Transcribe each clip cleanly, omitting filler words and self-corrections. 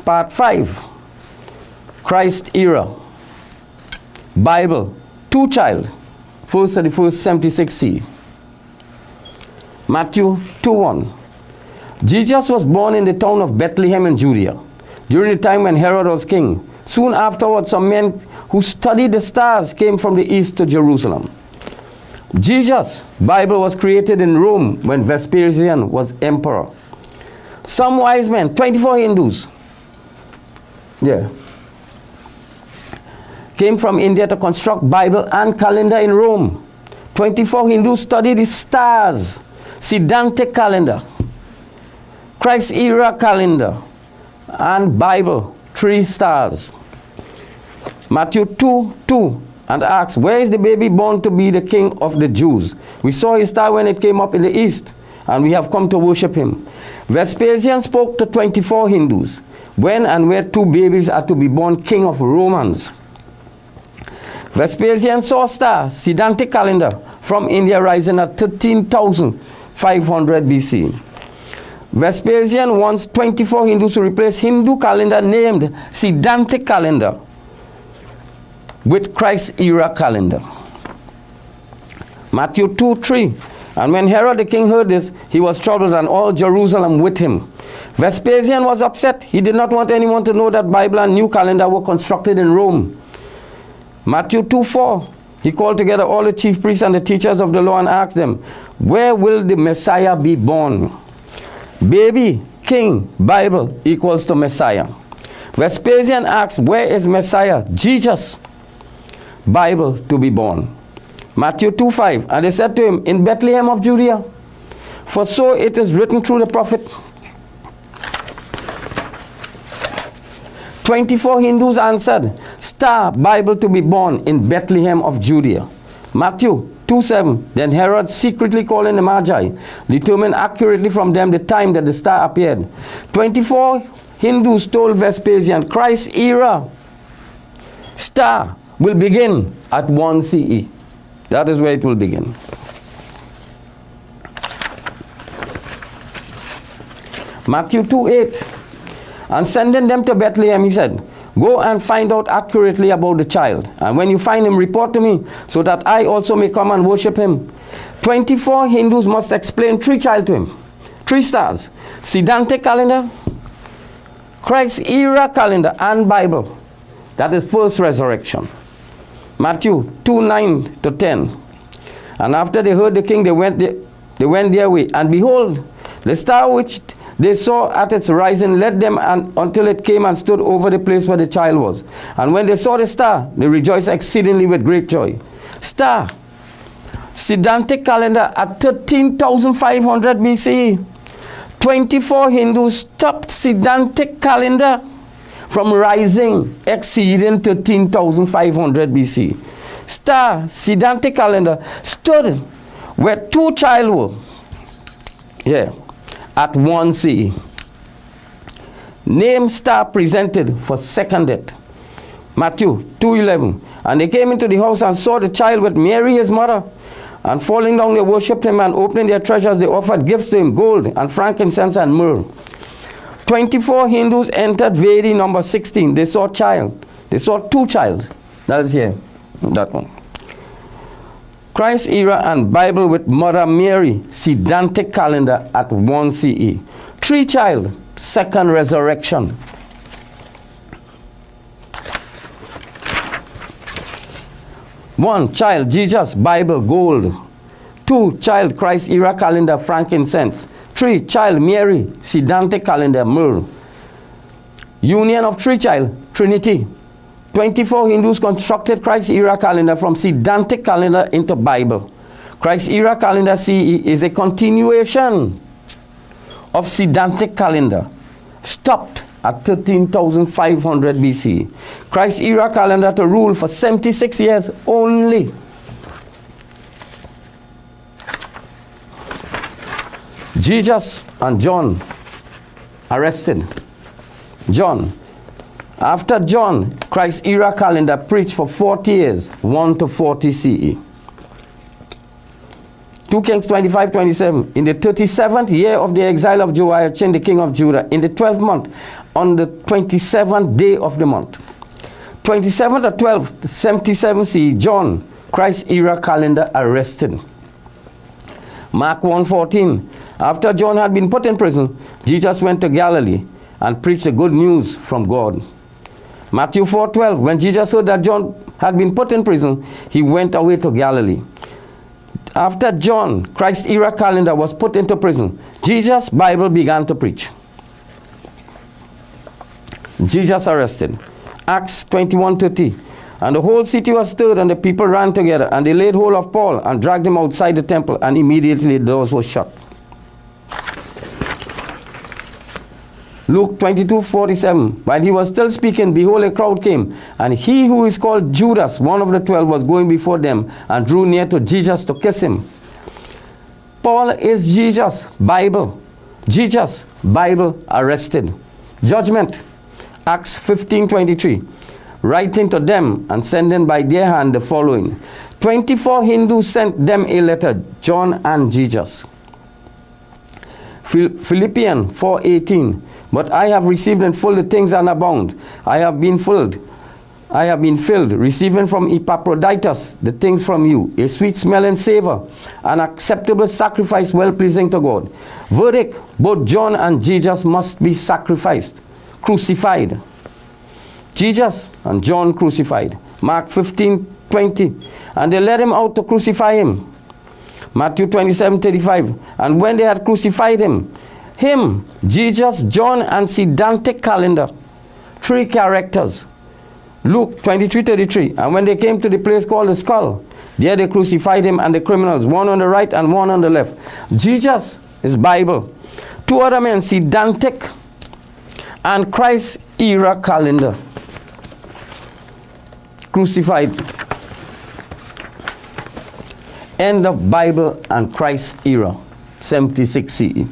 Part 5, Christ era. Bible, 2 child, 1st to the 1st 76 C. Matthew 2:1. Jesus was born in the town of Bethlehem in Judea, during the time when Herod was king. Soon afterwards, some men who studied the stars came from the east to Jerusalem. Jesus' Bible was created in Rome when Vespasian was emperor. Some wise men, 24 Hindus, came from India to construct Bible and calendar in Rome. 24 Hindus studied the stars, Siddhantic calendar, Christ era calendar, and Bible, 3 stars. Matthew 2:2, and asked, where is the baby born to be the king of the Jews? We saw his star when it came up in the east, and we have come to worship him. Vespasian spoke to 24 Hindus, when and where 2 babies are to be born king of Romans. Vespasian saw a star, Siddhantic calendar, from India rising at 13,500 BC. Vespasian wants 24 Hindus to replace Hindu calendar named Siddhantic calendar with Christ era calendar. Matthew 2:3. And when Herod the king heard this, he was troubled, and all Jerusalem with him. Vespasian was upset. He did not want anyone to know that Bible and new calendar were constructed in Rome. Matthew 2:4. He called together all the chief priests and the teachers of the law and asked them, where will the Messiah be born? Baby, king, Bible equals to Messiah. Vespasian asked, where is Messiah? Jesus, Bible, to be born. Matthew 2:5. And they said to him, in Bethlehem of Judea, for so it is written through the prophet. 24 Hindus answered, star, Bible, to be born in Bethlehem of Judea. Matthew 2:7. Then Herod, secretly calling the Magi, determined accurately from them the time that the star appeared. 24 Hindus told Vespasian, Christ's era star will begin at 1 CE. That is where it will begin. Matthew 2:8. And sending them to Bethlehem, he said, go and find out accurately about the child. And when you find him, report to me, so that I also may come and worship him. 24 Hindus must explain 3 child to him. 3 stars. Siddhantic calendar, Christ era calendar, and Bible. That is first resurrection. Matthew 2:9-10. And after they heard the king, they went their way. And behold, the star which they saw at its rising led them until it came and stood over the place where the child was. And when they saw the star, they rejoiced exceedingly with great joy. Star, Siddhantic calendar at 13,500 BCE. 24 Hindus stopped Siddhantic calendar from rising, exceeding 13,500 BC. Star, Siddhantic calendar, stood where 2 child were. At 1 CE. Name star presented for seconded. Matthew 2:11. And they came into the house and saw the child with Mary his mother. And falling down, they worshipped him, and opening their treasures, they offered gifts to him, gold and frankincense and myrrh. 24 Hindus entered Vedi number 16. They saw child. They saw 2 child. That is here. That one. Christ era and Bible with Mother Mary, Siddhantic calendar at 1 CE. 3 child, second resurrection. One child, Jesus, Bible, gold. 2 child, Christ era calendar, frankincense. 3 child, Mary, Siddhantic calendar, myrrh. Union of 3 child, Trinity. 24 Hindus constructed Christ era calendar from Siddhantic calendar into Bible. Christ era calendar CE is a continuation of Siddhantic calendar, stopped at 13,500 BC. Christ era calendar to rule for 76 years only. Jesus and John arrested. John. After John, Christ era calendar preached for 40 years, 1 to 40 CE. 2 Kings 25:27. In the 37th year of the exile of Jehoiachin, the king of Judah, in the 12th month, on the 27th day of the month. 27th or 12th, 77 CE, John, Christ era calendar, arrested. Mark 1:14. After John had been put in prison, Jesus went to Galilee and preached the good news from God. Matthew 4:12. When Jesus heard that John had been put in prison, he went away to Galilee. After John, Christ era calendar, was put into prison, Jesus' Bible began to preach. Jesus arrested. Acts 21:30. And the whole city was stirred, and the people ran together, and they laid hold of Paul and dragged him outside the temple, and immediately the doors were shut. Luke 22:47. While he was still speaking, behold, a crowd came, and he who is called Judas, one of the 12, was going before them, and drew near to Jesus to kiss him. Paul is Jesus, Bible. Jesus, Bible, arrested. Judgment. Acts 15:23. Writing to them and sending by their hand the following. 24 Hindus sent them a letter, John and Jesus. Philippians 4:18. But I have received in full the things and abound. I have been filled, receiving from Epaphroditus the things from you, a sweet smelling savor, an acceptable sacrifice, well pleasing to God. Verdict, both John and Jesus must be sacrificed, crucified. Jesus and John crucified. Mark 15:20. And they led him out to crucify him. Matthew 27:35. And when they had crucified him, Jesus, John, and Siddhantic calendar, 3 characters. Luke 23:33. And when they came to the place called the Skull, there they crucified him and the criminals, one on the right and one on the left. Jesus is Bible. 2 other men, Siddhantic and Christ era calendar, crucified. End of Bible and Christ era, 76 CE.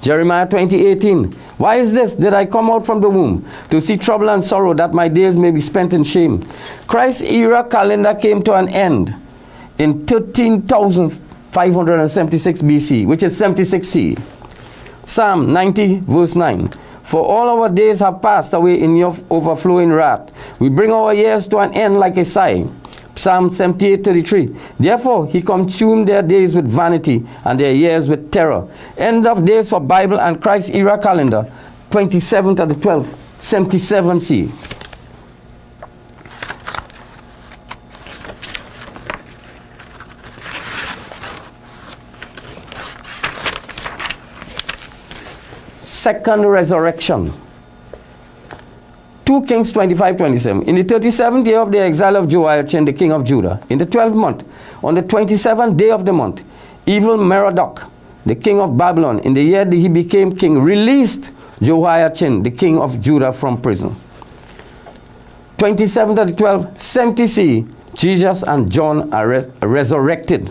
Jeremiah 20:18. Why is this? Did I come out from the womb to see trouble and sorrow, that my days may be spent in shame? Christ era calendar came to an end in 13,576 BC, which is 76 CE. Psalm 90 verse 9. For all our days have passed away in your overflowing wrath. We bring our years to an end like a sigh. Psalm 78:33. Therefore he consumed their days with vanity and their years with terror. End of days for Bible and Christ era calendar, 27th of the 12th, 77 CE. Second resurrection. 2 Kings 25:27. In the 37th year of the exile of Jehoiachin, the king of Judah, in the 12th month, on the 27th day of the month, evil Merodach, the king of Babylon, in the year that he became king, released Jehoiachin, the king of Judah, from prison. 27th of the 12th, 70 CE, Jesus and John are resurrected.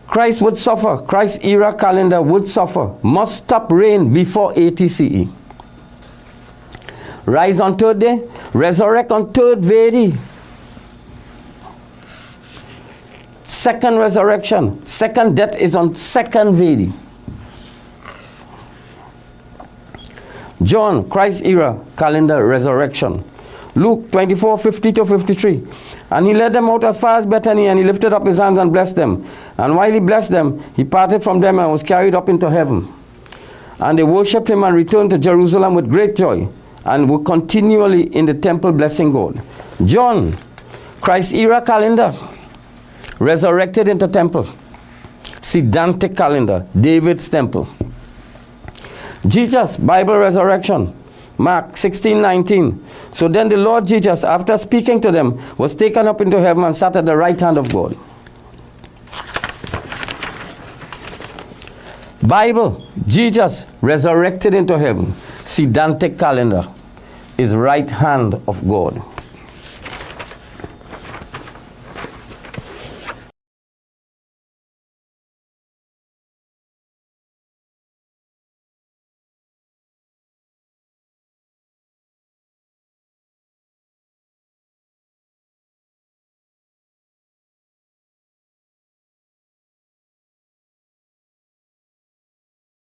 Christ would suffer. Christ era calendar would suffer. Must stop reign before 80 CE. Rise on 3rd day, resurrect on 3rd Vedi. Second resurrection, second death is on 2nd Vedi. John, Christ era calendar, resurrection. Luke 24:50-53. And he led them out as far as Bethany, and he lifted up his hands and blessed them. And while he blessed them, he parted from them and was carried up into heaven. And they worshipped him and returned to Jerusalem with great joy, and were continually in the temple blessing God. John, Christ era calendar, resurrected into temple. Siddhantic calendar, David's temple. Jesus, Bible resurrection. Mark 16:19. So then the Lord Jesus, after speaking to them, was taken up into heaven and sat at the right hand of God. Bible, Jesus, resurrected into heaven. Siddhantic calendar is right hand of God.